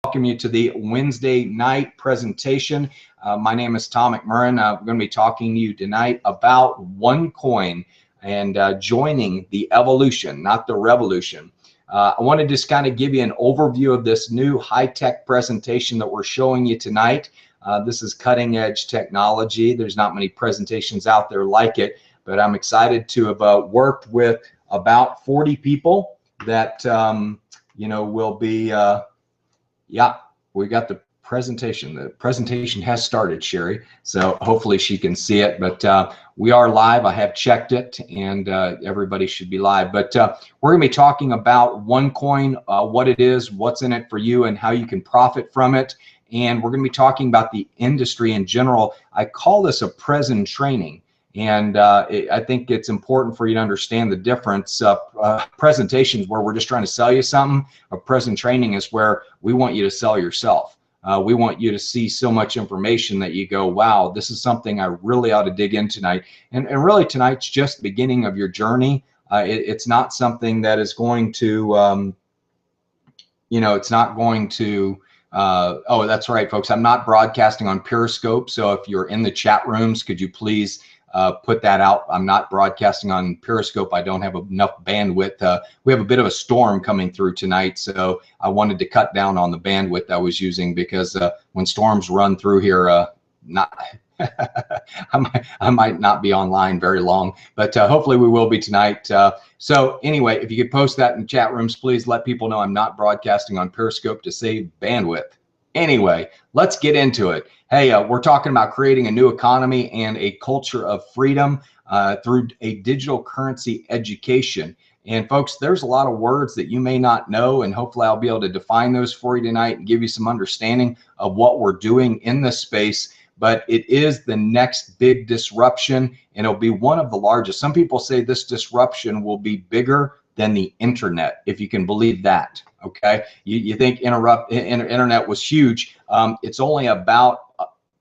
welcome you to the Wednesday night presentation. My name is Tom McMurrin. I'm going to be talking to you tonight about OneCoin and joining the evolution, not the revolution. I want to just kind of give you an overview of this new high-tech presentation that we're showing you tonight. This is cutting-edge technology. There's not many presentations out there like it, but I'm excited to have worked with about 40 people that will be we got the presentation. The presentation has started, Sherry, so hopefully she can see it, but we are live. I have checked it, and everybody should be live. But we're going to be talking about OneCoin, what it is, what's in it for you, and how you can profit from it. And we're going to be talking about the industry in general. I call this a present training. And I think it's important for you to understand the difference. Presentations where we're just trying to sell you something. A present training is where we want you to sell yourself. We want you to see so much information that you go, wow, this is something I really ought to dig in tonight. And really tonight's just the beginning of your journey. It's not something that is going to, it's not going to, oh, that's right, folks. I'm not broadcasting on Periscope. So if you're in the chat rooms, could you please put that out? I'm not broadcasting on Periscope. I don't have enough bandwidth. We have a bit of a storm coming through tonight, so I wanted to cut down on the bandwidth I was using, because when storms run through here, I might not be online very long, but hopefully we will be tonight. So anyway, if you could post that in chat rooms, please let people know I'm not broadcasting on Periscope to save bandwidth. Anyway, let's get into it. Hey, we're talking about creating a new economy and a culture of freedom through a digital currency education. And folks, there's a lot of words that you may not know, and hopefully I'll be able to define those for you tonight and give you some understanding of what we're doing in this space. But it is the next big disruption, and it'll be one of the largest. Some people say this disruption will be bigger than the internet, if you can believe that. Okay, you think internet was huge. It's only about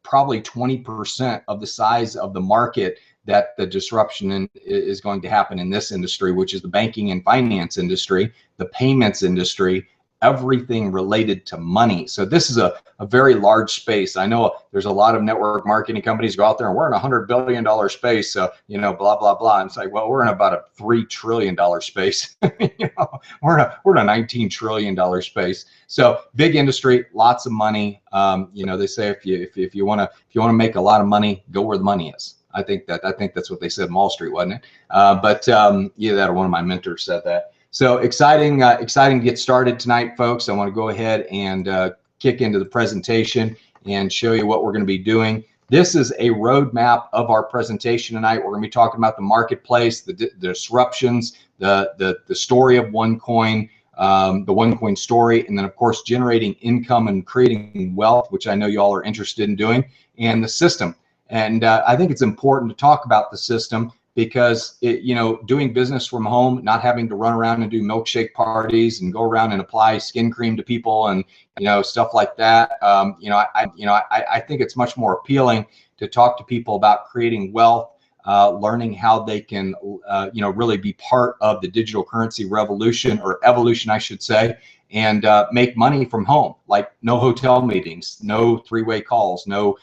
probably 20% of the size of the market that the disruption is going to happen in this industry, which is the banking and finance industry, the payments industry, everything related to money. So this is a very large space. I know there's a lot of network marketing companies go out there and we're in $100 billion space, blah, blah, blah. And it's like, well, we're in about a $3 trillion space. We're in a $19 trillion space. So big industry, lots of money. They say if you want to make a lot of money, go where the money is. I think that's what they said in Wall Street, wasn't it? That one of my mentors said that. So exciting to get started tonight, folks. I want to go ahead and kick into the presentation and show you what we're going to be doing. This is a roadmap of our presentation tonight. We're going to be talking about the marketplace, the disruptions, the story of OneCoin, the OneCoin story, and then of course generating income and creating wealth, which I know you all are interested in doing, and the system. And I think it's important to talk about the system, because doing business from home, not having to run around and do milkshake parties and go around and apply skin cream to people and stuff like that. I think it's much more appealing to talk to people about creating wealth, learning how they can really be part of the digital currency revolution, or evolution, I should say, and make money from home, like no hotel meetings, no three-way calls, no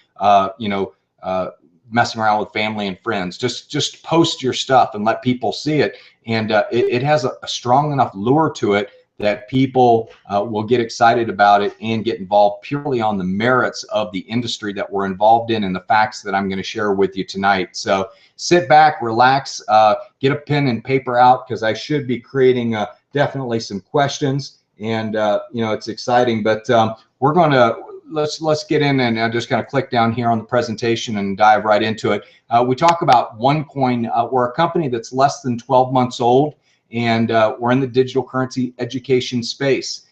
messing around with family and friends. Just post your stuff and let people see it. And it has a strong enough lure to it that people will get excited about it and get involved purely on the merits of the industry that we're involved in and the facts that I'm going to share with you tonight. So sit back, relax, get a pen and paper out, because I should be creating definitely some questions. And it's exciting, but we're going to let's get in and just kind of click down here on the presentation and dive right into it. We talk about OneCoin. We're a company that's less than 12 months old, and we're in the digital currency education space.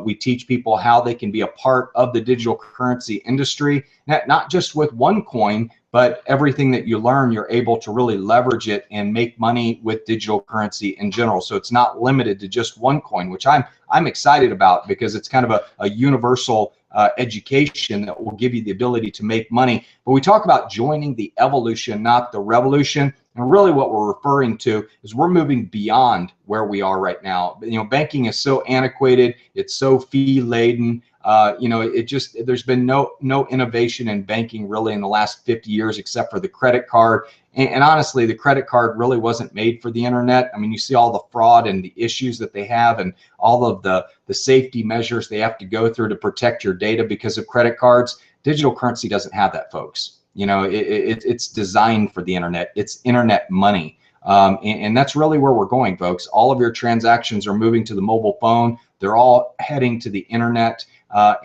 We teach people how they can be a part of the digital currency industry, not just with OneCoin, but everything that you learn, you're able to really leverage it and make money with digital currency in general. So it's not limited to just OneCoin, which I'm excited about, because it's kind of a universal education that will give you the ability to make money. But we talk about joining the evolution, not the revolution. And really what we're referring to is we're moving beyond where we are right now. Banking is so antiquated, it's so fee laden. You know, there's been no innovation in banking really in the last 50 years, except for the credit card. And honestly, the credit card really wasn't made for the internet. I mean, you see all the fraud and the issues that they have and all of the safety measures they have to go through to protect your data because of credit cards. Digital currency doesn't have that, folks. You know, it's designed for the internet. It's internet money. And that's really where we're going, folks. All of your transactions are moving to the mobile phone. They're all heading to the internet.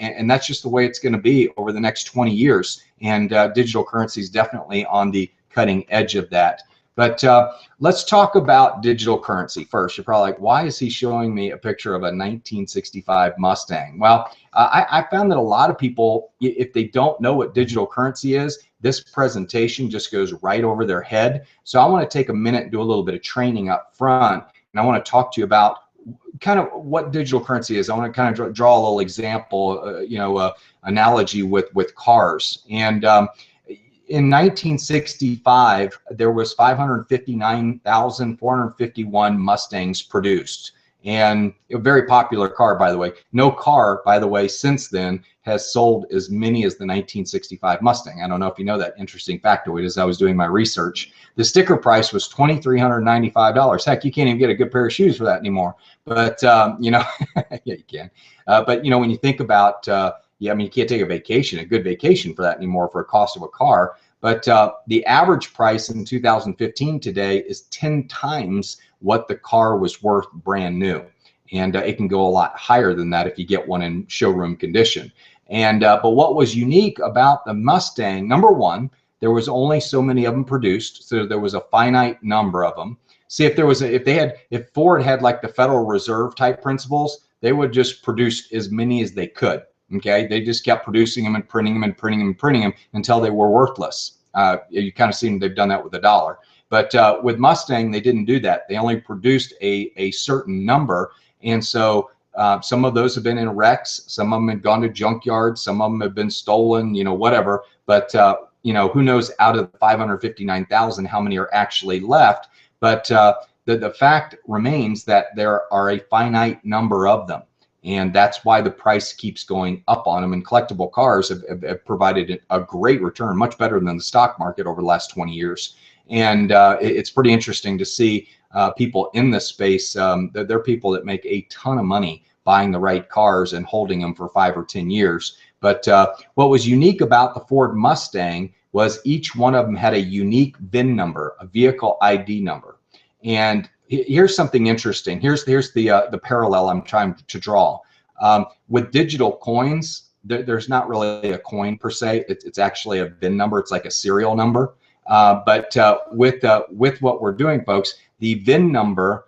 And that's just the way it's going to be over the next 20 years. And digital currency is definitely on the cutting edge of that. But let's talk about digital currency first. You're probably like, why is he showing me a picture of a 1965 Mustang? Well, I found that a lot of people, if they don't know what digital currency is, this presentation just goes right over their head. So I want to take a minute and do a little bit of training up front. And I want to talk to you about kind of what digital currency is. I want to kind of draw a little example, analogy with cars. And in 1965, there was 559,451 Mustangs produced, and a very popular car, by the way. No car, by the way, since then has sold as many as the 1965 Mustang. I don't know if you know that interesting factoid as I was doing my research. The sticker price was $2,395. Heck, you can't even get a good pair of shoes for that anymore. But, you know, yeah, you can. But, you know, when you think about, yeah, I mean, you can't take a good vacation for that anymore for a cost of a car. But the average price in 2015 today is 10 times what the car was worth brand new. And it can go a lot higher than that if you get one in showroom condition. And but what was unique about the Mustang, number one, there was only so many of them produced, so there was a finite number of them. See, if Ford had like the Federal Reserve type principles, they would just produce as many as they could. Okay, they just kept producing them and printing them and printing them and printing them until they were worthless. You kind of see they've done that with the dollar. But with Mustang, they didn't do that. They only produced a certain number. And so some of those have been in wrecks. Some of them have gone to junkyards. Some of them have been stolen, you know, whatever. But, you know, who knows out of 559,000 how many are actually left. But the fact remains that there are a finite number of them. And that's why the price keeps going up on them. And collectible cars have provided a great return, much better than the stock market over the last 20 years. And it's pretty interesting to see people in this space. They're people that make a ton of money buying the right cars and holding them for 5 or 10 years. But what was unique about the Ford Mustang was each one of them had a unique VIN number, a vehicle ID number. And here's something interesting. Here's the parallel I'm trying to draw. With digital coins, there's not really a coin per se. It's actually a VIN number. It's like a serial number. But with what we're doing, folks, the VIN number,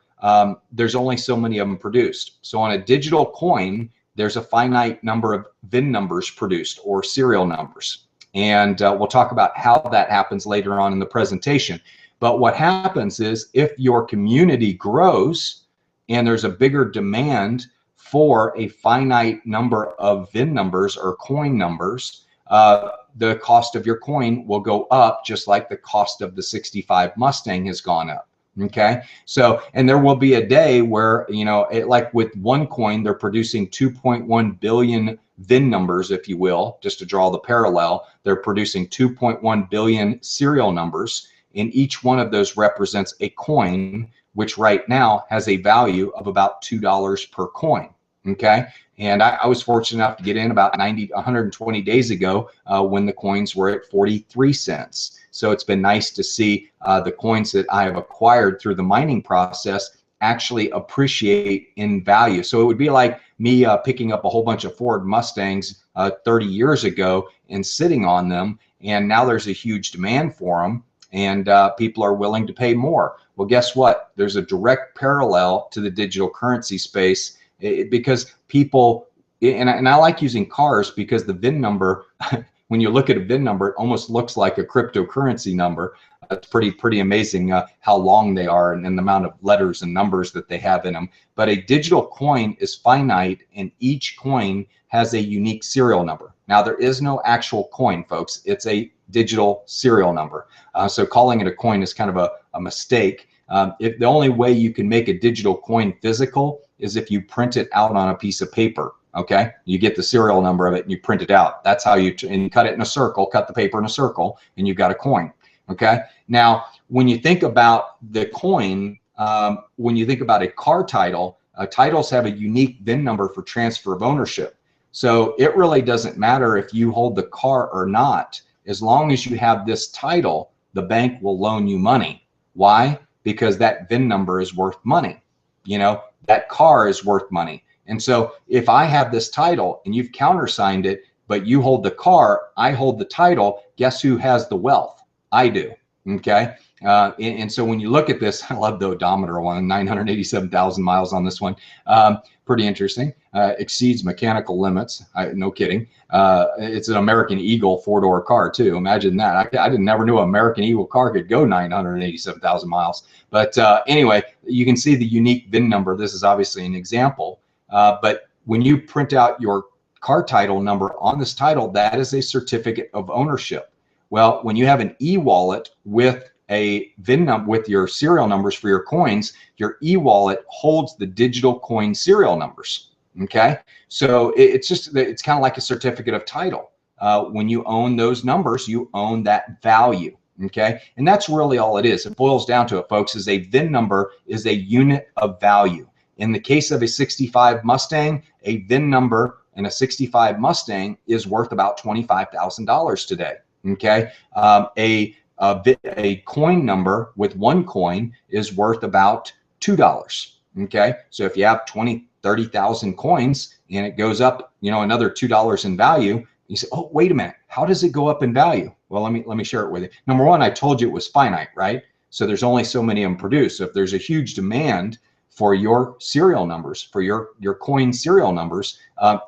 there's only so many of them produced. So on a digital coin, there's a finite number of VIN numbers produced or serial numbers. And we'll talk about how that happens later on in the presentation. But what happens is if your community grows and there's a bigger demand for a finite number of VIN numbers or coin numbers, the cost of your coin will go up just like the cost of the 65 Mustang has gone up. Okay, so and there will be a day where, you know, like with OneCoin, they're producing 2.1 billion VIN numbers, if you will, just to draw the parallel. They're producing 2.1 billion serial numbers. And each one of those represents a coin, which right now has a value of about $2 per coin. Okay, and I was fortunate enough to get in about 120 days ago when the coins were at 43 cents. So it's been nice to see the coins that I have acquired through the mining process actually appreciate in value. So it would be like me picking up a whole bunch of Ford Mustangs 30 years ago and sitting on them, and now there's a huge demand for them. And people are willing to pay more. Well, guess what? There's a direct parallel to the digital currency space because people, and I like using cars because the VIN number, when you look at a VIN number, it almost looks like a cryptocurrency number. It's pretty amazing how long they are and the amount of letters and numbers that they have in them. But a digital coin is finite, and each coin has a unique serial number. Now, there is no actual coin, folks. It's a digital serial number. So calling it a coin is kind of a mistake. The only way you can make a digital coin physical is if you print it out on a piece of paper. Okay, you get the serial number of it and you print it out. That's how you and you cut it in a circle, cut the paper in a circle, and you've got a coin. Okay, now when you think about the coin, when you think about a car title, titles have a unique VIN number for transfer of ownership. So it really doesn't matter if you hold the car or not. As long as you have this title, the bank will loan you money. Why? Because that VIN number is worth money. You know, that car is worth money. And so if I have this title and you've countersigned it, but you hold the car, I hold the title, guess who has the wealth? I do. Okay. And so when you look at this, I love the odometer one, 987,000 miles on this one. Pretty interesting. Exceeds mechanical limits. No kidding. It's an American Eagle four-door car too. Imagine that. I never knew an American Eagle car could go 987,000 miles. But anyway, you can see the unique VIN number. This is obviously an example. But when you print out your car title number on this title, that is a certificate of ownership. Well, when you have an e-wallet with a VIN number with your serial numbers for your coins, your e-wallet holds the digital coin serial numbers. Okay, so it's kind of like a certificate of title. When you own those numbers, you own that value. Okay, and that's really all it is. It boils down to it, folks, is a VIN number is a unit of value. In the case of a 65 Mustang, a VIN number in a 65 Mustang is worth about $25,000 today. Okay, a coin number with OneCoin is worth about $2. Okay, so if you have 20, 30,000 coins and it goes up, you know, another $2 in value, you say, oh, wait a minute, how does it go up in value? Well, let me share it with you. Number one, I told you it was finite, right? So there's only so many of them produced. So if there's a huge demand for your serial numbers, for your coin serial numbers,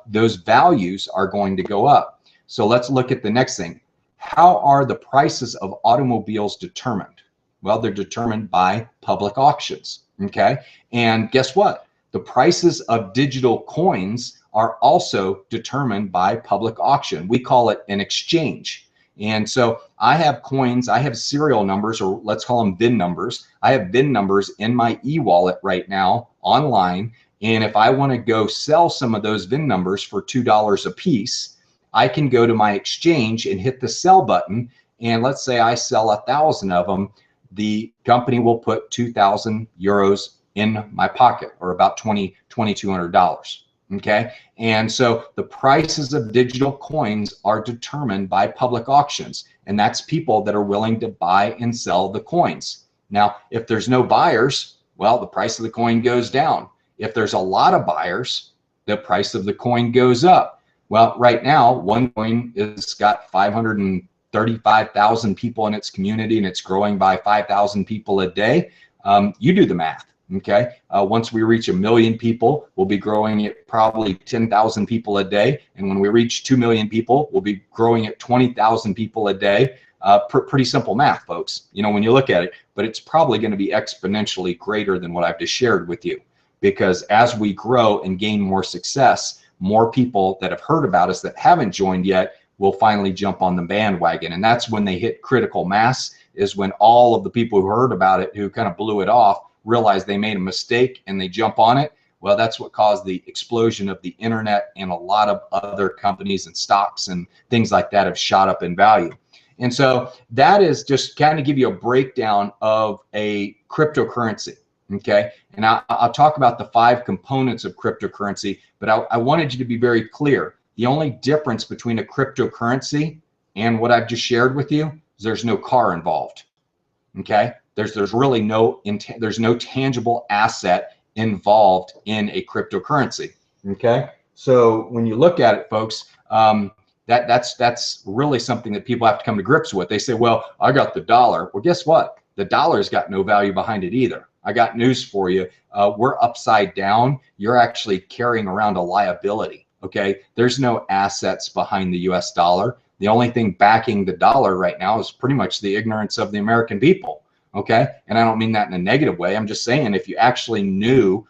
those values are going to go up. So let's look at the next thing. How are the prices of automobiles determined? Well, they're determined by public auctions. Okay, and guess what? The prices of digital coins are also determined by public auction. We call it an exchange. And so I have coins, I have serial numbers, or let's call them VIN numbers. I have VIN numbers in my e-wallet right now online. And if I want to go sell some of those VIN numbers for $2 a piece, I can go to my exchange and hit the sell button. And let's say I sell 1,000 of them. The company will put 2,000 euros in my pocket, or about $2,200. Okay, and so the prices of digital coins are determined by public auctions, and that's people that are willing to buy and sell the coins. Now, if there's no buyers, well, the price of the coin goes down. If there's a lot of buyers, the price of the coin goes up. Well, right now, OneCoin has got 535,000 people in its community, and it's growing by 5,000 people a day. You do the math. Okay, once we reach 1 million people, we'll be growing at probably 10,000 people a day. And when we reach 2 million people, we'll be growing at 20,000 people a day. Pretty simple math, folks, you know, when you look at it, but it's probably going to be exponentially greater than what I've just shared with you. Because as we grow and gain more success, more people that have heard about us that haven't joined yet will finally jump on the bandwagon. And that's when they hit critical mass, is when all of the people who heard about it, who kind of blew it off, realize they made a mistake and they jump on it. Well, that's what caused the explosion of the internet, and a lot of other companies and stocks and things like that have shot up in value. And so that is just kind of give you a breakdown of a cryptocurrency. Okay, and I'll talk about the 5 components of cryptocurrency, but I wanted you to be very clear. The only difference between a cryptocurrency and what I've just shared with you is there's no car involved. Okay, there's really there's no tangible asset involved in a cryptocurrency. Okay, so when you look at it, folks, that's really something that people have to come to grips with. They say, well, I got the dollar. Well, guess what? The dollar's got no value behind it either. I got news for you. We're upside down. You're actually carrying around a liability. Okay, there's no assets behind the US dollar. The only thing backing the dollar right now is pretty much the ignorance of the American people. Okay, and I don't mean that in a negative way. I'm just saying, if you actually knew,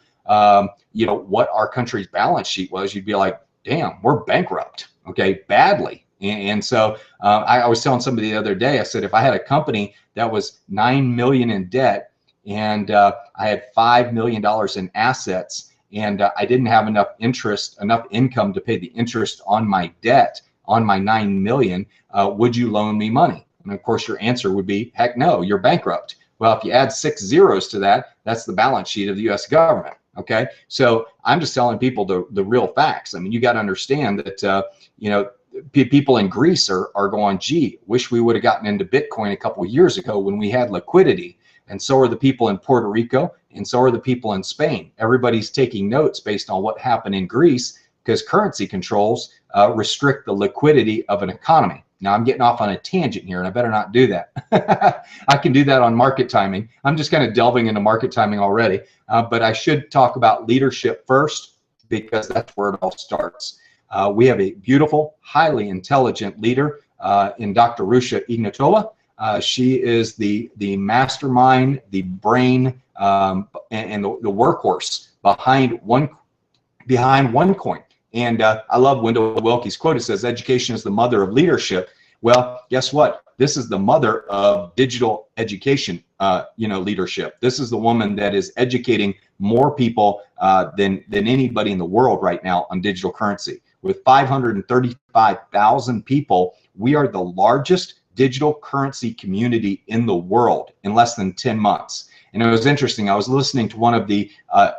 you know, what our country's balance sheet was, you'd be like, damn, we're bankrupt. Okay, badly. And so I was telling somebody the other day, I said, if I had a company that was $9 million in debt, and I had $5 million in assets, and I didn't have enough income to pay the interest on my debt, on my 9 million, would you loan me money? And of course your answer would be, heck no, you're bankrupt. Well, if you add 6 zeros to that, that's the balance sheet of the US government. Okay, so I'm just telling people the real facts. I mean, you got to understand that you know, people in Greece are going, gee, wish we would have gotten into Bitcoin a couple of years ago when we had liquidity. And so are the people in Puerto Rico, and so are the people in Spain. Everybody's taking notes based on what happened in Greece, because currency controls restrict the liquidity of an economy. Now I'm getting off on a tangent here, and I better not do that. I can do that on market timing. I'm just kind of delving into market timing already, but I should talk about leadership first, because that's where it all starts. We have a beautiful, highly intelligent leader in Dr. Rusha Ignatova. She is the mastermind, the brain, and the workhorse behind OneCoin. And I love Wendell Willkie's quote. It says, education is the mother of leadership. Well, guess what? This is the mother of digital education, leadership. This is the woman that is educating more people than anybody in the world right now on digital currency. With 535,000 people, we are the largest digital currency community in the world in less than 10 months. And it was interesting. I was listening to one of the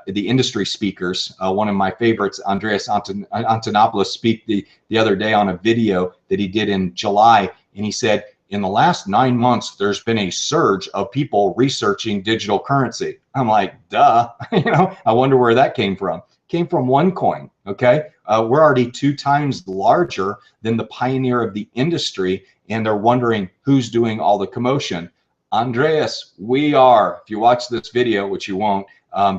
industry speakers, one of my favorites, Andreas Antonopoulos, speak the other day on a video that he did in July. And he said, in the last 9 months, there's been a surge of people researching digital currency. I'm like, duh, I wonder where that came from. Came from OneCoin, okay? We're already 2 times larger than the pioneer of the industry, and they're wondering who's doing all the commotion. Andreas, we are. If you watch this video, which you won't,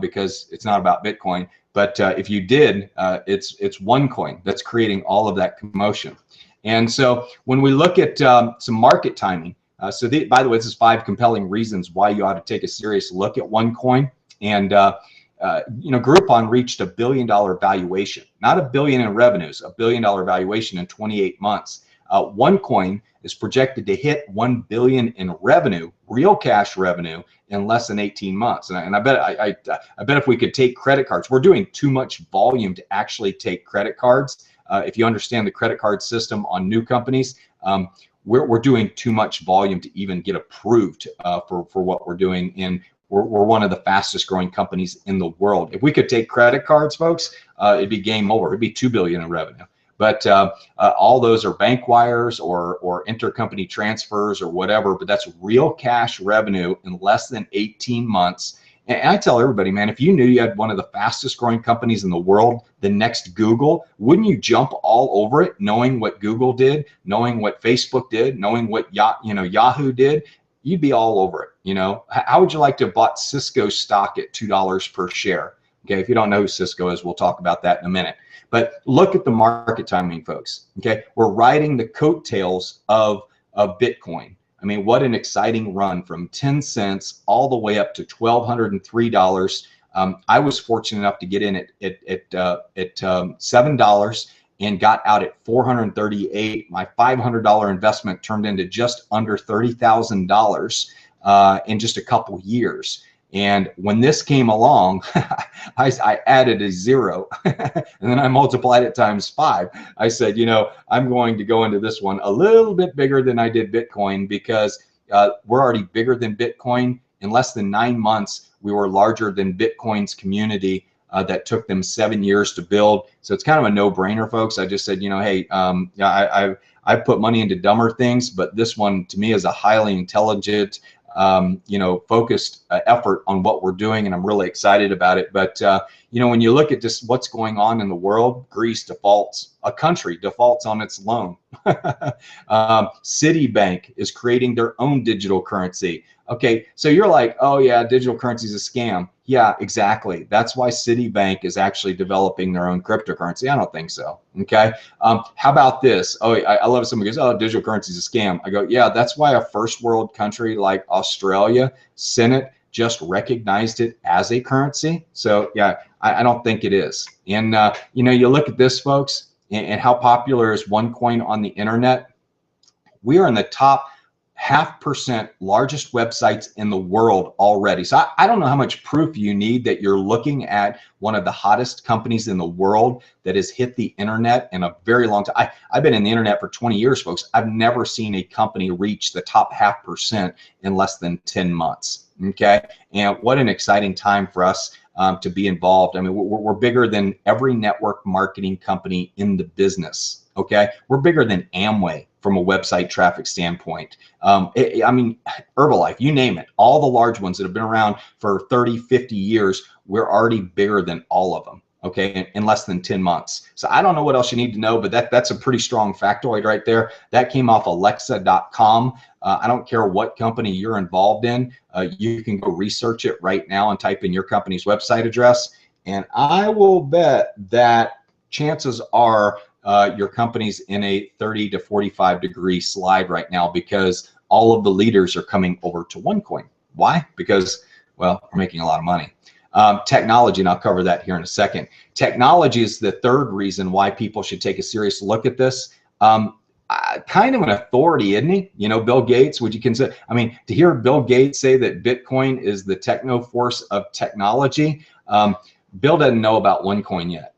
because it's not about Bitcoin, but if you did, it's OneCoin that's creating all of that commotion. And so when we look at some market timing, by the way, this is 5 compelling reasons why you ought to take a serious look at OneCoin. And Groupon reached $1 billion valuation, not $1 billion in revenues, $1 billion valuation in 28 months. OneCoin is projected to hit $1 billion in revenue, real cash revenue, in less than 18 months. And I bet if we could take credit cards, we're doing too much volume to actually take credit cards. If you understand the credit card system on new companies, we're doing too much volume to even get approved for what we're doing. And we're one of the fastest growing companies in the world. If we could take credit cards, folks, it'd be game over. It'd be $2 billion in revenue. But all those are bank wires or intercompany transfers or whatever, but that's real cash revenue in less than 18 months. And I tell everybody, man, if you knew you had one of the fastest growing companies in the world, the next Google, wouldn't you jump all over it, knowing what Google did, knowing what Facebook did, knowing what Yahoo did? You'd be all over it. How would you like to have bought Cisco stock at $2 per share? Okay, if you don't know who Cisco is, we'll talk about that in a minute. But look at the market timing, folks. Okay, we're riding the coattails of Bitcoin. I mean, what an exciting run from 10 cents all the way up to $1,203. I was fortunate enough to get in at $7 and got out at $438. My $500 investment turned into just under $30,000 in just a couple years. And when this came along, I added a 0 and then I multiplied it times 5. I said, I'm going to go into this one a little bit bigger than I did Bitcoin, because we're already bigger than Bitcoin. In less than 9 months, we were larger than Bitcoin's community that took them 7 years to build. So it's kind of a no-brainer, folks. I just said, hey, I've put money into dumber things, but this one to me is a highly intelligent, focused effort on what we're doing, and I'm really excited about it. But when you look at just what's going on in the world, Greece defaults, a country defaults on its loan. Citibank is creating their own digital currency. Okay, so you're like, oh yeah, digital currency is a scam. Yeah, exactly. That's why Citibank is actually developing their own cryptocurrency. I don't think so. Okay, how about this? Oh, I love it. Somebody goes, oh, digital currency is a scam. I go, yeah, that's why a first world country like Australia, Senate just recognized it as a currency. So yeah, I don't think it is. And you look at this, folks, and how popular is OneCoin on the internet. We are in the top 0.5% largest websites in the world already. So I don't know how much proof you need that you're looking at one of the hottest companies in the world that has hit the internet in a very long time. I've been in the internet for 20 years, folks. I've never seen a company reach the top 0.5% in less than 10 months. Okay, and what an exciting time for us to be involved. I mean, we're bigger than every network marketing company in the business. Okay, we're bigger than Amway from a website traffic standpoint. I mean, Herbalife, you name it, all the large ones that have been around for 30, 50 years, we're already bigger than all of them, okay, in less than 10 months. So I don't know what else you need to know, but that's a pretty strong factoid right there. That came off Alexa.com. I don't care what company you're involved in. You can go research it right now and type in your company's website address. And I will bet that chances are your company's in a 30 to 45 degree slide right now, because all of the leaders are coming over to OneCoin. Why? Because, well, we're making a lot of money. Technology, and I'll cover that here in a second. Technology is the third reason why people should take a serious look at this. Kind of an authority, isn't he? You know, Bill Gates, would you consider, I mean, to hear Bill Gates say that Bitcoin is the techno force of technology, Bill doesn't know about OneCoin yet,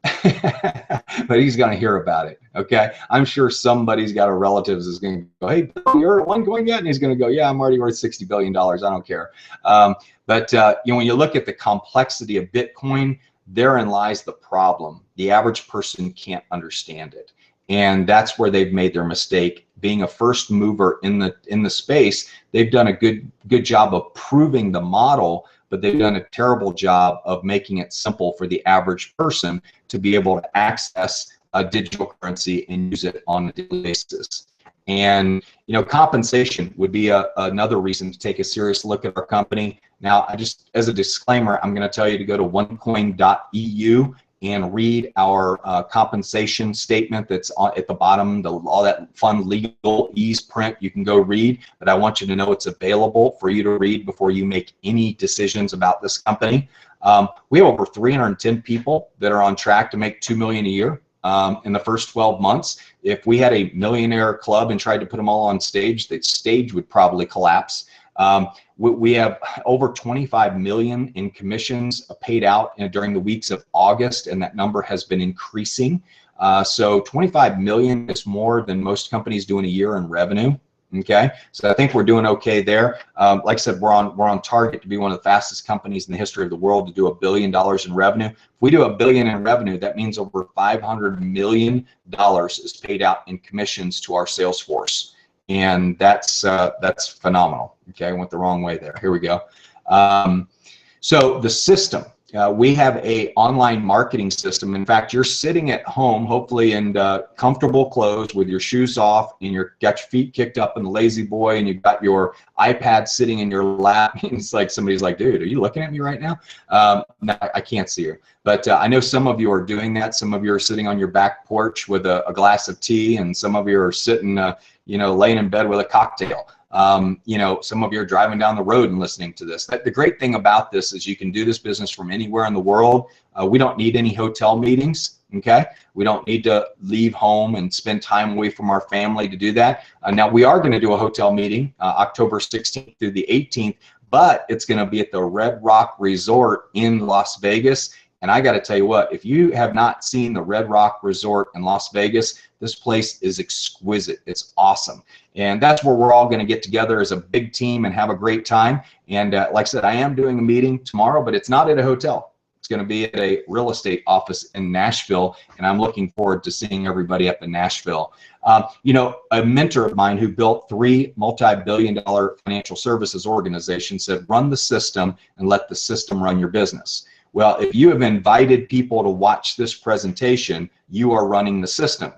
but he's going to hear about it. Okay, I'm sure somebody's got a relatives is going to go, hey, Bill, you're at OneCoin yet? And he's going to go, yeah, I'm already worth $60 billion. I don't care. But you know, when you look at the complexity of Bitcoin, therein lies the problem. The average person can't understand it, and that's where they've made their mistake. Being a first mover in the space, they've done a good job of proving the model, but they've done a terrible job of making it simple for the average person to be able to access a digital currency and use it on a daily basis. And you know, compensation would be another reason to take a serious look at our company. Now, I just, as a disclaimer, I'm going to tell you to go to onecoin.eu and read our compensation statement that's at the bottom, all that fun legalese print you can go read, but I want you to know it's available for you to read before you make any decisions about this company. We have over 310 people that are on track to make $2 million a year in the first 12 months. If we had a millionaire club and tried to put them all on stage, the stage would probably collapse. We have over 25 million in commissions paid out during the weeks of August, and that number has been increasing. So 25 million is more than most companies do in a year in revenue. Okay, so I think we're doing okay there. Like I said, we're on target to be one of the fastest companies in the history of the world to do $1 billion in revenue. If we do $1 billion in revenue, that means over $500 million is paid out in commissions to our sales force. And that's phenomenal. Okay, I went the wrong way there. Here we go. So the system, we have a online marketing system. In fact, you're sitting at home, hopefully in comfortable clothes with your shoes off, and you got your feet kicked up in the lazy boy, and you've got your iPad sitting in your lap. It's like somebody's like, dude, are you looking at me right now? No, I can't see you. But I know some of you are doing that. Some of you are sitting on your back porch with a glass of tea, and some of you are sitting, you know, laying in bed with a cocktail. You know, some of you are driving down the road and listening to this. The great thing about this is you can do this business from anywhere in the world. We don't need any hotel meetings. Okay, we don't need to leave home and spend time away from our family to do that. Now we are going to do a hotel meeting October 16th through the 18th, but it's going to be at the Red Rock Resort in Las Vegas. And I got to tell you what, if you have not seen the Red Rock Resort in Las Vegas, this place is exquisite. It's awesome. And that's where we're all going to get together as a big team and have a great time. And like I said, I am doing a meeting tomorrow, but it's not at a hotel. It's going to be at a real estate office in Nashville. And I'm looking forward to seeing everybody up in Nashville. You know, a mentor of mine who built 3 multi-billion-dollar financial services organizations said, run the system and let the system run your business. Well, if you have invited people to watch this presentation, you are running the system.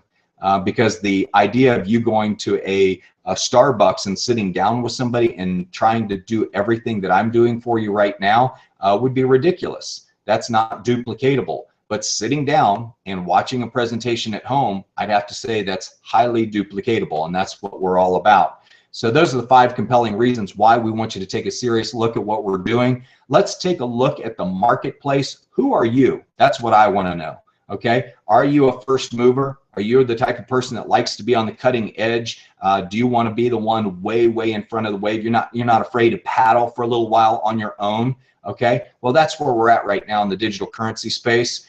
Because the idea of you going to a Starbucks and sitting down with somebody and trying to do everything that I'm doing for you right now would be ridiculous. That's not duplicatable. But sitting down and watching a presentation at home, I'd have to say that's highly duplicatable, and that's what we're all about. So those are the 5 compelling reasons why we want you to take a serious look at what we're doing. Let's take a look at the marketplace. Who are you? That's what I want to know. Okay, are you a first mover? Are you the type of person that likes to be on the cutting edge? Do you want to be the one way in front of the wave? You're not afraid to paddle for a little while on your own. Okay, well, that's where we're at right now in the digital currency space.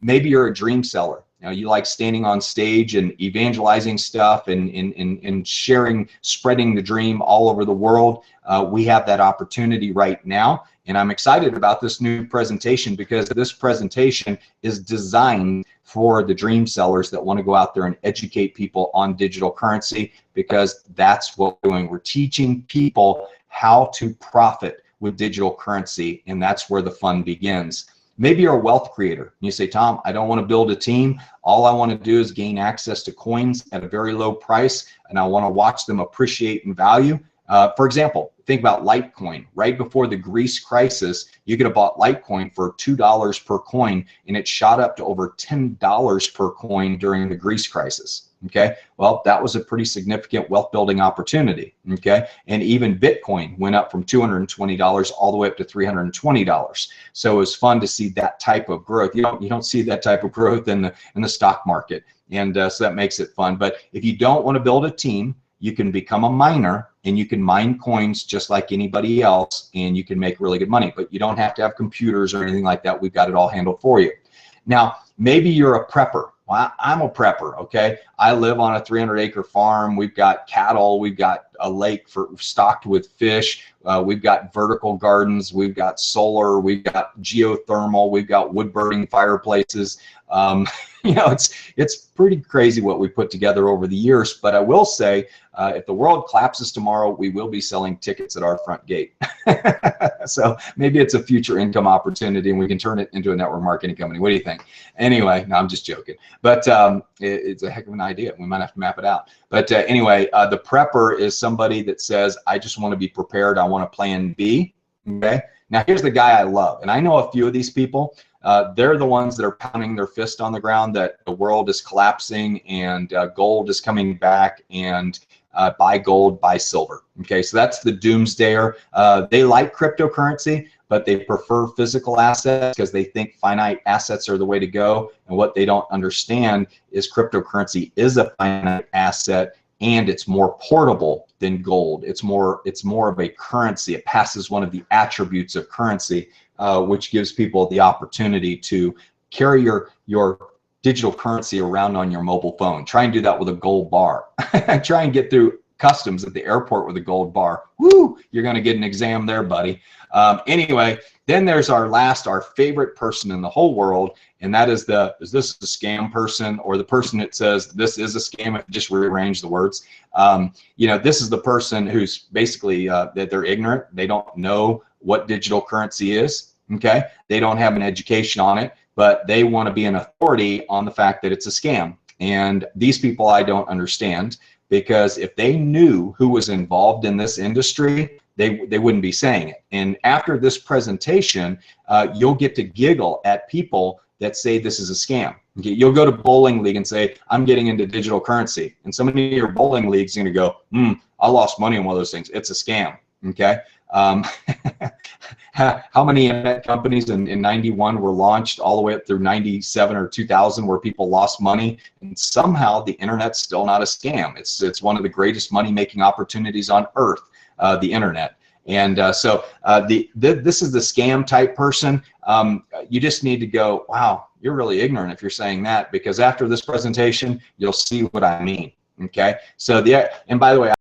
Maybe you're a dream seller. You like standing on stage and evangelizing stuff and sharing, spreading the dream all over the world. We have that opportunity right now. And I'm excited about this new presentation because this presentation is designed for the dream sellers that want to go out there and educate people on digital currency, because that's what we're doing. We're teaching people how to profit with digital currency, and that's where the fun begins. Maybe you're a wealth creator. You say, Tom, I don't want to build a team. All I want to do is gain access to coins at a very low price, and I want to watch them appreciate in value. For example, think about Litecoin. Right before the Greece crisis, you could have bought Litecoin for $2 per coin, and it shot up to over $10 per coin during the Greece crisis. Okay, well, that was a pretty significant wealth building opportunity. Okay, and even Bitcoin went up from $220 all the way up to $320. So it was fun to see that type of growth. You don't see that type of growth in the stock market, and so that makes it fun. But if you don't want to build a team, you can become a miner and you can mine coins just like anybody else, and you can make really good money. But you don't have to have computers or anything like that. We've got it all handled for you. Now, maybe you're a prepper. Well, I'm a prepper, okay? I live on a 300-acre farm. We've got cattle. We've got a lake stocked with fish. We've got vertical gardens. We've got solar. We've got geothermal. We've got wood-burning fireplaces. It's pretty crazy what we put together over the years. But I will say, if the world collapses tomorrow, we will be selling tickets at our front gate. So maybe it's a future income opportunity, and we can turn it into a network marketing company. What do you think? Anyway, no, I'm just joking. But it's a heck of an idea. We might have to map it out. But anyway, the prepper is somebody that says, I just want to be prepared. I want a plan B. Okay. Now, here's the guy I love, and I know a few of these people. They're the ones that are pounding their fist on the ground that the world is collapsing and gold is coming back, and buy gold, buy silver. Okay, so that's the doomsdayer. They like cryptocurrency, but they prefer physical assets because they think finite assets are the way to go. And what they don't understand is cryptocurrency is a finite asset, and it's more portable than gold. It's more of a currency. It passes one of the attributes of currency, which gives people the opportunity to carry your digital currency around on your mobile phone. Try and do that with a gold bar. Try and get through customs at the airport with a gold bar. Woo! You're going to get an exam there, buddy. Anyway, then there's our favorite person in the whole world, and that is is this a scam person, or the person that says this is a scam? If you just rearrange the words, this is the person who's basically that they're ignorant. They don't know what digital currency is. Okay, they don't have an education on it, but they want to be an authority on the fact that it's a scam. And these people I don't understand, because if they knew who was involved in this industry, they wouldn't be saying it. And after this presentation, you'll get to giggle at people that say this is a scam. Okay? You'll go to bowling league and say, I'm getting into digital currency. And somebody in your bowling league is going to go, I lost money on one of those things. It's a scam. Okay. How many internet companies in 91 were launched all the way up through 97 or 2000 where people lost money, and somehow the internet's still not a scam. It's one of the greatest money-making opportunities on earth, the internet. And so this is the scam type person. You just need to go, wow, you're really ignorant if you're saying that, because after this presentation, you'll see what I mean. Okay, so and by the way,